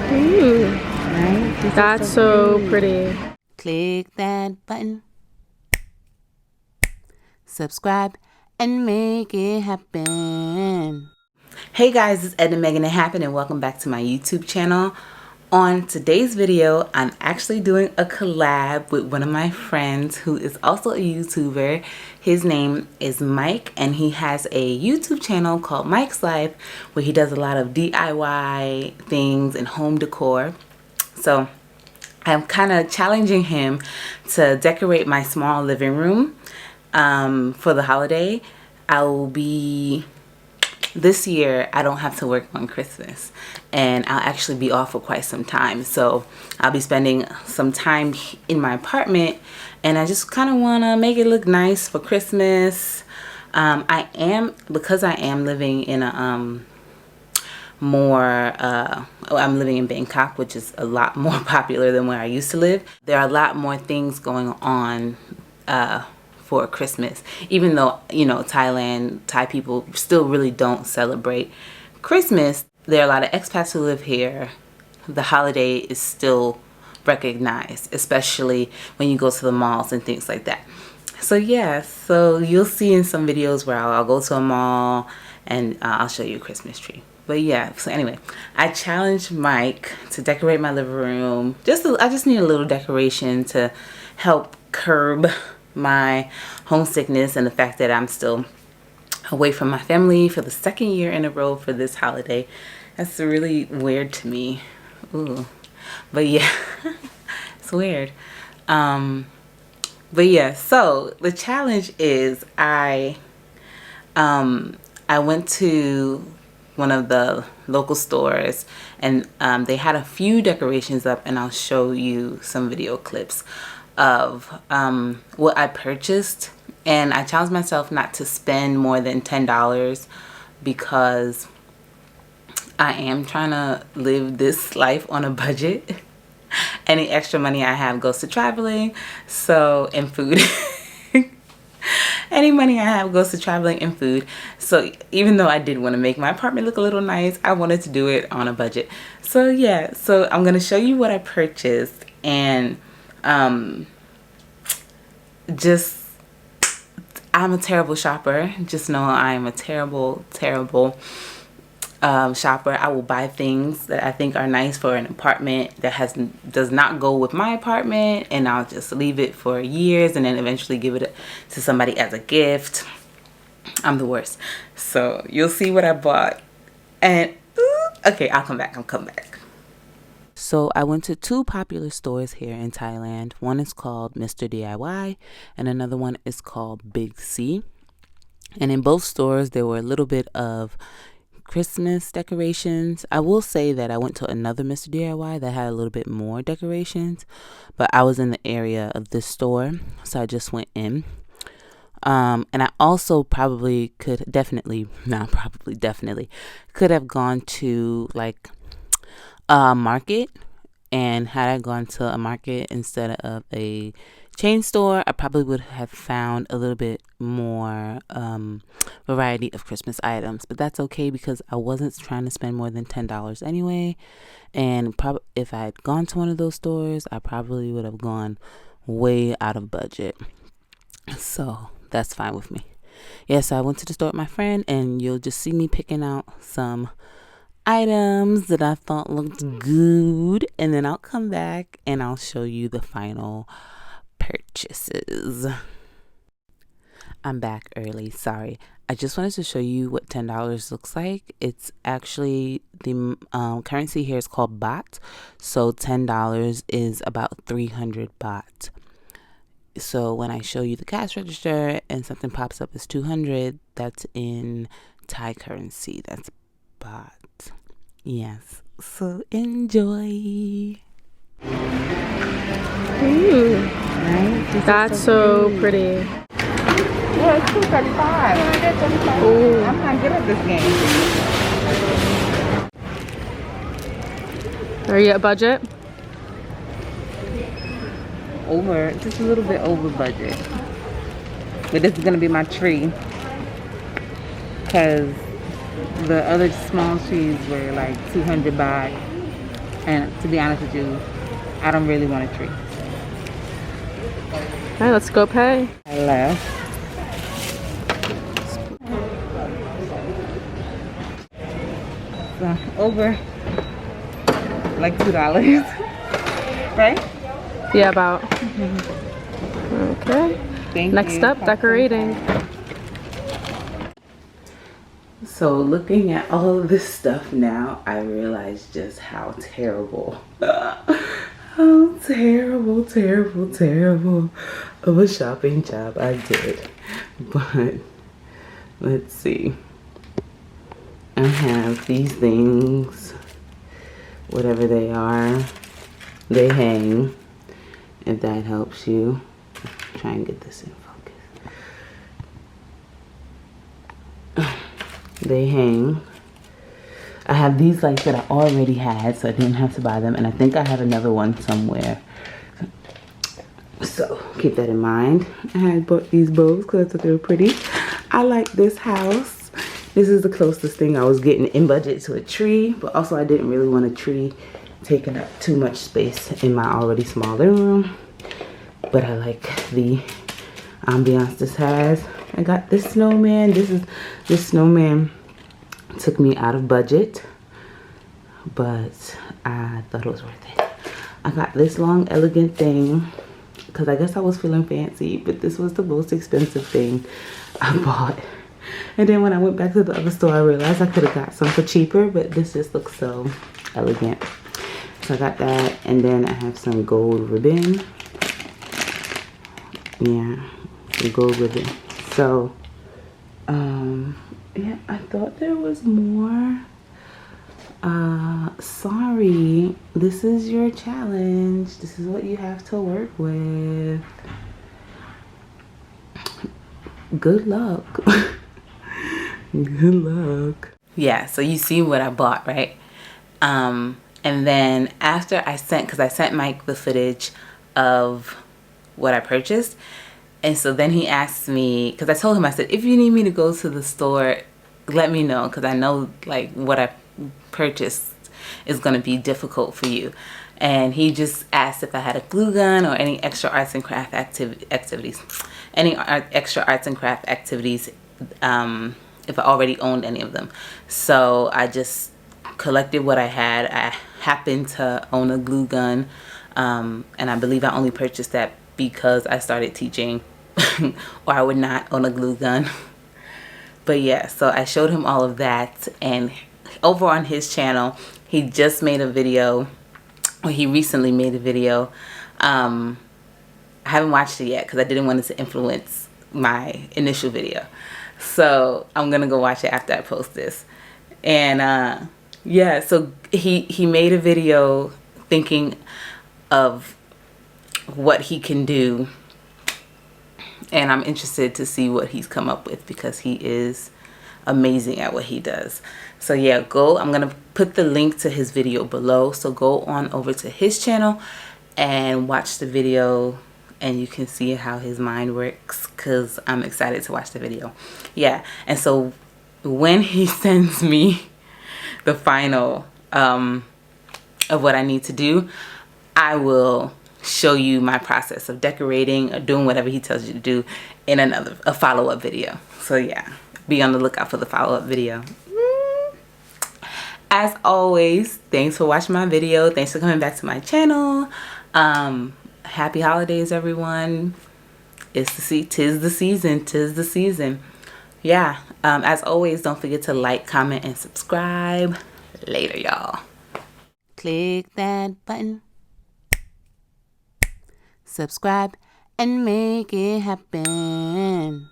Ooh, Right? that's so pretty. Click that button, subscribe, and make it happen. Hey guys, it's Ed and Megan It Happen, and welcome back to my YouTube channel. On today's video, I'm actually doing a collab with one of my friends who is also a YouTuber. His name is Myke, and he has a YouTube channel called Myke's Life where he does a lot of DIY things and home decor. So I'm kind of challenging him to decorate my small living room for the holiday. This year I don't have to work on Christmas, and I'll actually be off for quite some time, so I'll be spending some time in my apartment, and I just kind of want to make it look nice for Christmas. Because I am living in a I'm living in Bangkok, which is a lot more popular than where I used to live. There are a lot more things going on for Christmas, even though, you know, Thai people still really don't celebrate Christmas. There are a lot of expats who live here. The holiday is still recognized, especially when you go to the malls and things like that. So yeah, so you'll see in some videos where I'll go to a mall and I'll show you a Christmas tree. But yeah, so anyway, I challenged Myke to decorate my living room. I just need a little decoration to help curb my homesickness and the fact that I'm still away from my family for the second year in a row for this holiday. That's really weird to me. Ooh. But yeah, it's weird. But yeah, so the challenge is I went to one of the local stores, and they had a few decorations up, and I'll show you some video clips of what I purchased. And I challenged myself not to spend more than $10 because I am trying to live this life on a budget. Any extra money I have goes to traveling, and food. Any money I have goes to traveling and food. So even though I did want to make my apartment look a little nice, I wanted to do it on a budget. So yeah, so I'm going to show you what I purchased, and I'm a terrible shopper. Just know I am a terrible shopper. I will buy things that I think are nice for an apartment that does not go with my apartment, and I'll just leave it for years and then eventually give it to somebody as a gift. I'm the worst. So you'll see what I bought, and okay, I'll come back. So I went to two popular stores here in Thailand. One is called Mr. DIY and another one is called Big C. And in both stores there were a little bit of Christmas decorations. I will say that I went to another Mr. DIY that had a little bit more decorations, but I was in the area of this store, so I just went in. And I also definitely could have gone to like a market, and had I gone to a market instead of a chain store, I probably would have found a little bit more variety of Christmas items. But that's okay because I wasn't trying to spend more than $10 anyway, and if I had gone to one of those stores, I probably would have gone way out of budget. So that's fine with me. Yeah, so I went to the store with my friend, and you'll just see me picking out some items that I thought looked good, and then I'll come back and I'll show you the final purchases. I'm back early, sorry. I just wanted to show you what $10 looks like. It's actually the currency here is called baht, so $10 is about 300 baht. So when I show you the cash register and something pops up as 200, that's in Thai currency. That's baht. Yes. So enjoy. Ooh, Right? that's so pretty. Yeah, it's 235. Ooh. I'm not good at this game. Are you at budget? Just a little bit over budget. But this is gonna be my tree, because the other small trees were like 200 baht. And to be honest with you, I don't really want a tree. All right, let's go pay. I left. So over like $2, right? Yeah, about. Okay. Thank Next you. up, decorating. So looking at all of this stuff now, I realize just how terrible, how terrible of a shopping job I did. But let's see. I have these things, whatever they are, they hang, if that helps you. Try and get this in focus. They hang. I have these lights that I already had, so I didn't have to buy them, and I think I have another one somewhere. So keep that in mind. I had bought these bows because I thought they were pretty. I like this house. This is the closest thing I was getting in budget to a tree, but also I didn't really want a tree taking up too much space in my already small living room. But I like the ambiance this has. I got this snowman. This snowman took me out of budget, but I thought it was worth it. I got this long elegant thing because I guess I was feeling fancy, but this was the most expensive thing I bought. And then when I went back to the other store, I realized I could have got some for cheaper, but this just looks so elegant. So I got that, and then I have some gold ribbon. Yeah, some gold ribbon. So, yeah, I thought there was more. Sorry, this is your challenge. This is what you have to work with. Good luck. Good luck. Yeah, so you see what I bought, right? And then after I sent, because I sent Myke the footage of what I purchased, and so then he asked me, because I told him, I said, if you need me to go to the store, let me know, because I know like what I purchased is going to be difficult for you. And he just asked if I had a glue gun or any extra arts and craft activities, if I already owned any of them. So I just collected what I had. I happened to own a glue gun, and I believe I only purchased that because I started teaching, or I would not own a glue gun. But yeah, so I showed him all of that, and over on his channel, he just made a video, or he recently made a video. I haven't watched it yet because I didn't want it to influence my initial video. So I'm gonna go watch it after I post this. And yeah, so he made a video thinking of what he can do, and I'm interested to see what he's come up with because he is amazing at what he does. So yeah, I'm gonna put the link to his video below, so go on over to his channel and watch the video, and you can see how his mind works, because I'm excited to watch the video. Yeah, and so when he sends me the final of what I need to do, I will show you my process of decorating or doing whatever he tells you to do in a follow-up video. So yeah, be on the lookout for the follow-up video. As always, thanks for watching my video. Thanks for coming back to my channel. Happy holidays, everyone. Tis the season. Yeah, as always, don't forget to like, comment, and subscribe. Later, y'all. Click that button, subscribe, and make it happen.